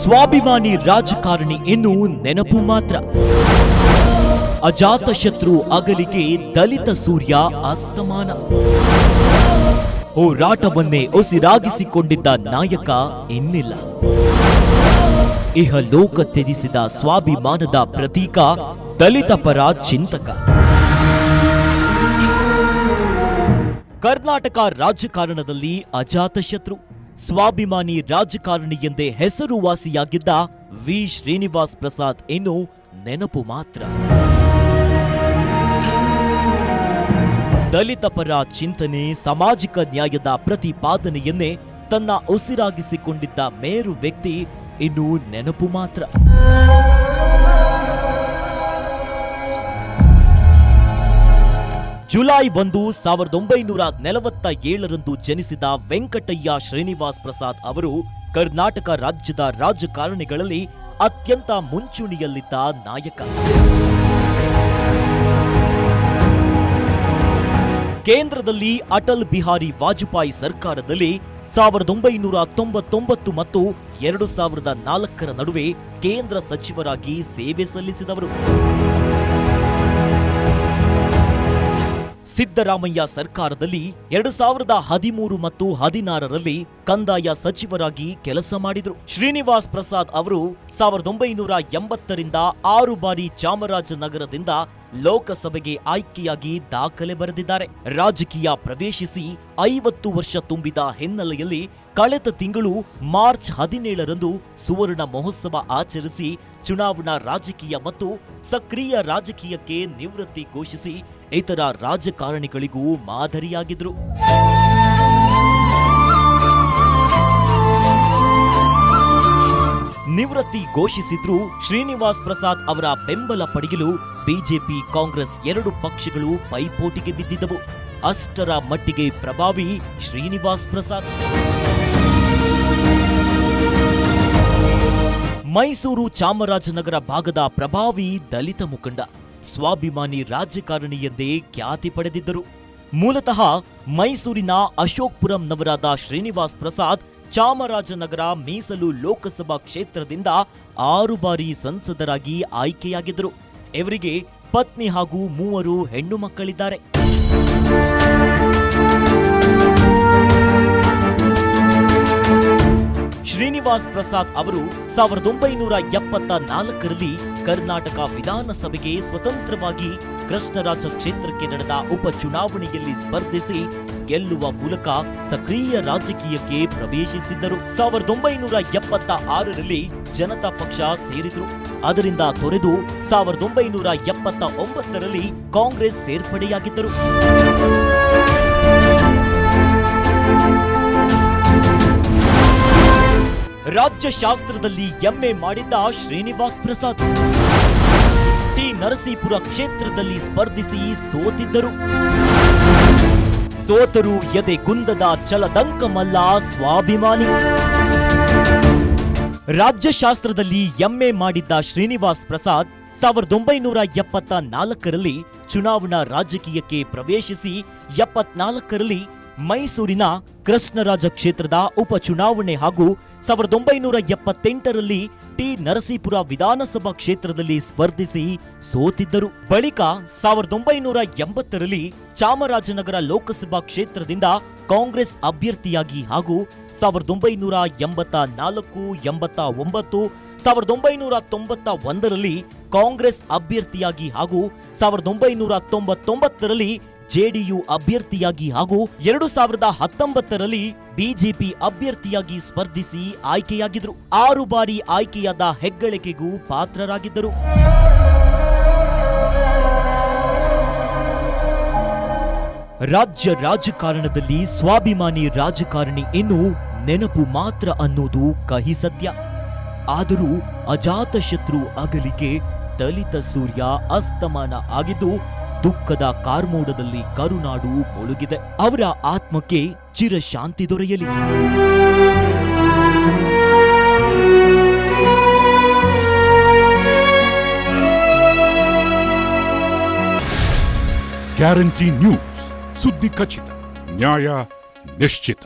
ಸ್ವಾಭಿಮಾನಿ ರಾಜಕಾರಣಿ ಇನ್ನು ನೆನಪು ಮಾತ್ರ. ಅಜಾತಶತ್ರು ಅಗಲಿಕೆ, ದಲಿತ ಸೂರ್ಯ ಅಸ್ತಮಾನ. ಹೋರಾಟವನ್ನೇ ಉಸಿರಾಗಿಸಿಕೊಂಡಿದ್ದ ನಾಯಕ ಇನ್ನಿಲ್ಲ. ಇಹಲೋಕ ತ್ಯಜಿಸಿದ ಸ್ವಾಭಿಮಾನದ ಪ್ರತೀಕ, ದಲಿತ ಪರ ಚಿಂತಕ. ಕರ್ನಾಟಕ ರಾಜಕಾರಣದಲ್ಲಿ ಅಜಾತಶತ್ರು, ಸ್ವಾಭಿಮಾನಿ ರಾಜಕಾರಣಿ ಎಂದೇ ಹೆಸರುವಾಸಿಯಾಗಿದ್ದ ವಿ. ಶ್ರೀನಿವಾಸ್ ಪ್ರಸಾದ್ ಇನ್ನು ನೆನಪು ಮಾತ್ರ. ದಲಿತ ಪರ ಚಿಂತನೆ, ಸಾಮಾಜಿಕ ನ್ಯಾಯದ ಪ್ರತಿಪಾದನೆಯನ್ನೇ ತನ್ನ ಉಸಿರಾಗಿಸಿಕೊಂಡಿದ್ದ ಮೇರು ವ್ಯಕ್ತಿ ಇನ್ನು ನೆನಪು ಮಾತ್ರ. ಜುಲೈ 1, 1947 ಜನಿಸಿದ ವೆಂಕಟಯ್ಯ ಶ್ರೀನಿವಾಸ್ ಪ್ರಸಾದ್ ಅವರು ಕರ್ನಾಟಕ ರಾಜ್ಯದ ರಾಜಕಾರಣಿಗಳಲ್ಲಿ ಅತ್ಯಂತ ಮುಂಚೂಣಿಯಲ್ಲಿದ್ದ ನಾಯಕ. ಕೇಂದ್ರದಲ್ಲಿ ಅಟಲ್ ಬಿಹಾರಿ ವಾಜಪೇಯಿ ಸರ್ಕಾರದಲ್ಲಿ 1999 ಮತ್ತು 2004 ನಡುವೆ ಕೇಂದ್ರ ಸಚಿವರಾಗಿ ಸೇವೆ ಸಲ್ಲಿಸಿದವರು. ಸಿದ್ದರಾಮಯ್ಯ ಸರ್ಕಾರದಲ್ಲಿ 2013 ಮತ್ತು 2016 ಕಂದಾಯ ಸಚಿವರಾಗಿ ಕೆಲಸ ಮಾಡಿದರು. ಶ್ರೀನಿವಾಸ್ ಪ್ರಸಾದ್ ಅವರು 1980ರಿಂದ 6 ಬಾರಿ ಚಾಮರಾಜನಗರದಿಂದ ಲೋಕಸಭೆಗೆ ಆಯ್ಕೆಯಾಗಿ ದಾಖಲೆ ಬರೆದಿದ್ದಾರೆ. ರಾಜಕೀಯ ಪ್ರವೇಶಿಸಿ 50 ವರ್ಷ ತುಂಬಿದ ಹಿನ್ನೆಲೆಯಲ್ಲಿ ಕಳೆದ ತಿಂಗಳು ಮಾರ್ಚ್ 17ರಂದು ಸುವರ್ಣ ಮಹೋತ್ಸವ ಆಚರಿಸಿ ಚುನಾವಣಾ ರಾಜಕೀಯ ಮತ್ತು ಸಕ್ರಿಯ ರಾಜಕೀಯಕ್ಕೆ ನಿವೃತ್ತಿ ಘೋಷಿಸಿ ಇತರ ರಾಜಕಾರಣಿಗಳಿಗೂ ಮಾದರಿಯಾಗಿದ್ರು. ನಿವೃತ್ತಿ ಘೋಷಿಸಿದ್ರು ಶ್ರೀನಿವಾಸ್ ಪ್ರಸಾದ್ ಅವರ ಬೆಂಬಲ ಪಡೆಯಲು ಬಿಜೆಪಿ, ಕಾಂಗ್ರೆಸ್ 2 ಪಕ್ಷಗಳು ಪೈಪೋಟಿಗೆ ಬಿದ್ದಿದ್ದವು. ಅಷ್ಟರ ಮಟ್ಟಿಗೆ ಪ್ರಭಾವಿ ಶ್ರೀನಿವಾಸ್ ಪ್ರಸಾದ್. ಮೈಸೂರು ಚಾಮರಾಜನಗರ ಭಾಗದ ಪ್ರಭಾವಿ ದಲಿತ ಮುಖಂಡ, ಸ್ವಾಭಿಮಾನಿ ರಾಜಕಾರಣಿ ಎಂದೇ ಖ್ಯಾತಿ ಪಡೆದಿದ್ದರು. ಮೂಲತಃ ಮೈಸೂರಿನ ಅಶೋಕ್ಪುರಂನವರಾದ ಶ್ರೀನಿವಾಸ್ ಪ್ರಸಾದ್ ಚಾಮರಾಜನಗರ ಮೀಸಲು ಲೋಕಸಭಾ ಕ್ಷೇತ್ರದಿಂದ 6 ಬಾರಿ ಸಂಸದರಾಗಿ ಆಯ್ಕೆಯಾಗಿದ್ದರು. ಇವರಿಗೆ ಪತ್ನಿ ಹಾಗೂ 3 ಹೆಣ್ಣು ಮಕ್ಕಳಿದ್ದಾರೆ. ಶ್ರೀನಿವಾಸ್ ಪ್ರಸಾದ್ ಅವರು 1974ರಲ್ಲಿ ಕರ್ನಾಟಕ ವಿಧಾನಸಭೆಗೆ ಸ್ವತಂತ್ರವಾಗಿ ಕೃಷ್ಣರಾಜ ಕ್ಷೇತ್ರಕ್ಕೆ ನಡೆದ ಉಪಚುನಾವಣೆಯಲ್ಲಿ ಸ್ಪರ್ಧಿಸಿ ಗೆಲ್ಲುವ ಮೂಲಕ ಸಕ್ರಿಯ ರಾಜಕೀಯಕ್ಕೆ ಪ್ರವೇಶಿಸಿದ್ದರು. 1976ರಲ್ಲಿ ಜನತಾ ಪಕ್ಷ ಸೇರಿದರು. ಅದರಿಂದ ತೊರೆದು 1979ರಲ್ಲಿ ಕಾಂಗ್ರೆಸ್ ಸೇರ್ಪಡೆಯಾಗಿದ್ದರು. ರಾಜ್ಯಶಾಸ್ತ್ರದಲ್ಲಿ ಎಂಎ ಮಾಡಿದ್ದ ಶ್ರೀನಿವಾಸ್ ಪ್ರಸಾದ್ ಟಿ. ನರಸೀಪುರ ಕ್ಷೇತ್ರದಲ್ಲಿ ಸ್ಪರ್ಧಿಸಿ ಸೋತಿದ್ದರು. ಸೋತರು ಎದೆಗುಂದದ ಛಲದಂಕಮಲ್ಲ ಸ್ವಾಭಿಮಾನಿ. ರಾಜ್ಯಶಾಸ್ತ್ರದಲ್ಲಿ ಎಂಎ ಮಾಡಿದ್ದ ಶ್ರೀನಿವಾಸ್ ಪ್ರಸಾದ್ 1974ರಲ್ಲಿ ಚುನಾವಣಾ ರಾಜಕೀಯಕ್ಕೆ ಪ್ರವೇಶಿಸಿ 74ರಲ್ಲಿ ಮೈಸೂರಿನ ಕೃಷ್ಣರಾಜ ಕ್ಷೇತ್ರದ ಉಪಚುನಾವಣೆ ಹಾಗೂ 1978ರಲ್ಲಿ ಟಿ. ನರಸೀಪುರ ವಿಧಾನಸಭಾ ಕ್ಷೇತ್ರದಲ್ಲಿ ಸ್ಪರ್ಧಿಸಿ ಸೋತಿದ್ದರು. ಬಳಿಕ 1980ರಲ್ಲಿ ಚಾಮರಾಜನಗರ ಲೋಕಸಭಾ ಕ್ಷೇತ್ರದಿಂದ ಕಾಂಗ್ರೆಸ್ ಅಭ್ಯರ್ಥಿಯಾಗಿ ಹಾಗೂ 1984, 89, 1991ರಲ್ಲಿ ಕಾಂಗ್ರೆಸ್ ಅಭ್ಯರ್ಥಿಯಾಗಿ ಹಾಗೂ 1999ರಲ್ಲಿ ಜೆಡಿಯು ಅಭ್ಯರ್ಥಿಯಾಗಿ ಹಾಗೂ 2019ರಲ್ಲಿ ಬಿಜೆಪಿ ಅಭ್ಯರ್ಥಿಯಾಗಿ ಸ್ಪರ್ಧಿಸಿ ಆಯ್ಕೆಯಾಗಿದ್ದರು. 6 ಬಾರಿ ಆಯ್ಕೆಯಾದ ಹೆಗ್ಗಳಿಕೆಗೂ ಪಾತ್ರರಾಗಿದ್ದರು. ರಾಜ್ಯ ರಾಜಕಾರಣದಲ್ಲಿ ಸ್ವಾಭಿಮಾನಿ ರಾಜಕಾರಣಿ ಇನ್ನು ನೆನಪು ಮಾತ್ರ ಅನ್ನೋದು ಕಹಿ ಸತ್ಯ. ಆದರೂ ಅಜಾತಶತ್ರು ಅಗಲಿಕೆ, ದಲಿತ ಸೂರ್ಯ ಅಸ್ತಮಾನ ಆಗಿದ್ದು ದುಃಖದ ಕಾರ್ಮೋಡದಲ್ಲಿ ಕರುನಾಡು ಮುಳುಗಿದೆ. ಅವರ ಆತ್ಮಕ್ಕೆ ಚಿರಶಾಂತಿ ದೊರೆಯಲಿ. ಗ್ಯಾರಂಟಿ ನ್ಯೂಸ್, ಸುದ್ದಿ ಖಚಿತ, ನ್ಯಾಯ ನಿಶ್ಚಿತ.